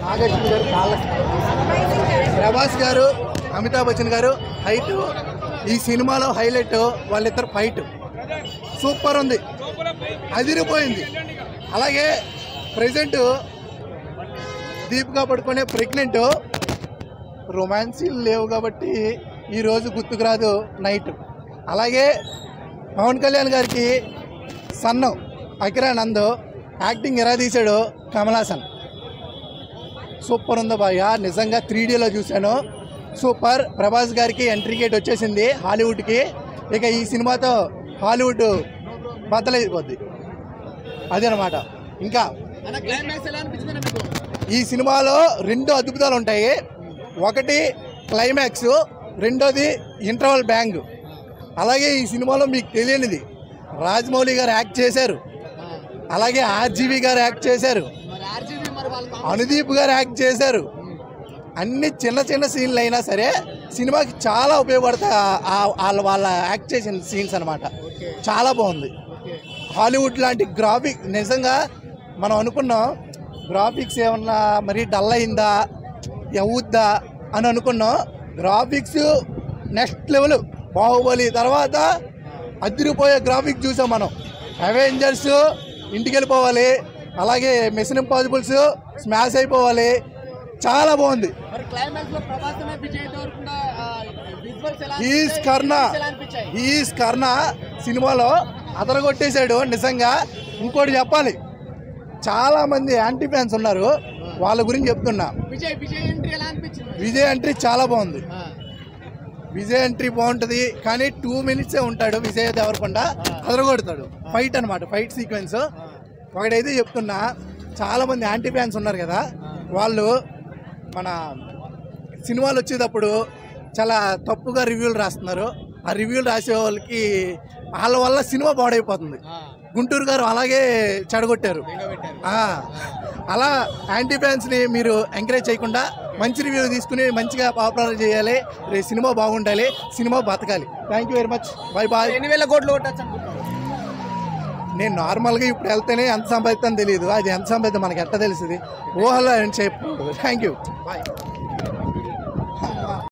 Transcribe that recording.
నాగేశ్వర గారు కాళ్ళ ప్రభాస్ గారు అమితాబ్ బచ్చన్ గారు హైట్ ఈ సినిమాలో హైలైట్ వాళ్ళిద్దరు ఫైట్ సూపర్ ఉంది, అదిరిపోయింది. అలాగే ప్రజెంట్ దీపికా పడుకునే ప్రెగ్నెంట్, రొమాన్సీలు లేవు కాబట్టి ఈరోజు గుర్తుకు రాదు నైట్. అలాగే పవన్ కళ్యాణ్ గారికి సన్ను అకిరానంద్ యాక్టింగ్ ఎలా తీశాడు కమల్ హాసన్, సూపర్ ఉందో బాగా. నిజంగా 3Dలో చూశాను, సూపర్. ప్రభాస్ గారికి ఎంట్రీ గేట్ వచ్చేసింది హాలీవుడ్కి. ఇక ఈ సినిమాతో హాలీవుడ్ బద్దలైపోద్ది, అదనమాట. ఇంకా ఈ సినిమాలో 2 అద్భుతాలు ఉంటాయి. ఒకటి క్లైమాక్స్, రెండోది ఇంటర్వల్ బ్యాంగ్. అలాగే ఈ సినిమాలో మీకు తెలియనిది రాజమౌళి గారు యాక్ట్ చేశారు, అలాగే ఆర్జీవి గారు యాక్ట్ చేశారు, అనుదీప్ గారు యాక్ట్ చేశారు. అన్ని చిన్న చిన్న సీన్లు అయినా సరే సినిమాకి చాలా ఉపయోగపడతాయి వాళ్ళ యాక్ట్ చేసిన సీన్స్ అనమాట. చాలా బాగుంది. హాలీవుడ్ లాంటి గ్రాఫిక్, నిజంగా మనం అనుకున్నాం గ్రాఫిక్స్ ఏమన్నా మరీ డల్ అయిందా అవుద్దా అని అనుకున్నాం. Graphics next level. బాహుబలి తర్వాత అదిరిపోయే గ్రాఫిక్స్ చూసాం మనం. అవెంజర్స్ ఇంటికి వెళ్ళిపోవాలి, అలాగే మిషన్ ఇంపాసిబుల్స్ స్మాష్ అయిపోవాలి. చాలా బాగుంది. హీస్ కర్ణ సినిమాలో అదరగొట్టేశాడు నిజంగా. ఇంకోటి చెప్పాలి, చాలా మంది యాంటీ ఫ్యాన్స్ ఉన్నారు, వాళ్ళ గురించి చెప్తున్నా. విజయ్ ఎంట్రీ చాలా బాగుంది. విజయ్ ఎంట్రీ బాగుంటుంది, కానీ 2 minutes ఉంటాడు విజయ్ దేవరకొండ, అదరగొడతాడు. ఫైట్ అనమాట, ఫైట్ సీక్వెన్స్. ఒకటైతే చెప్తున్నా, చాలామంది యాంటీ ఫ్యాన్స్ ఉన్నారు కదా, వాళ్ళు మన సినిమాలు వచ్చేటప్పుడు చాలా తప్పుగా రివ్యూలు రాస్తున్నారు. ఆ రివ్యూలు రాసే వాళ్ళకి వాళ్ళ వల్ల సినిమా పాడైపోతుంది. గుంటూరు గారు అలాగే చెడగొట్టారు. అలా యాంటీ ఫ్యాన్స్ని మీరు ఎంకరేజ్ చేయకుండా మంచి రివ్యూ తీసుకుని మంచిగా పాపులర్ చేయాలి. సినిమా బాగుండాలి, సినిమా బతకాలి. Thank you very much, bye bye. 8,000 కోట్లు కొట్టచ్చు అనుకుంటున్నాను. నేను నార్మల్గా ఇప్పుడు వెళ్తేనే ఎంత సంపాదిస్తాను తెలియదు, అది ఎంత సంపాదిద్దాం మనకి ఎట్లా తెలుస్తుంది, ఊహలో అని చెప్పు. Thank you, bye.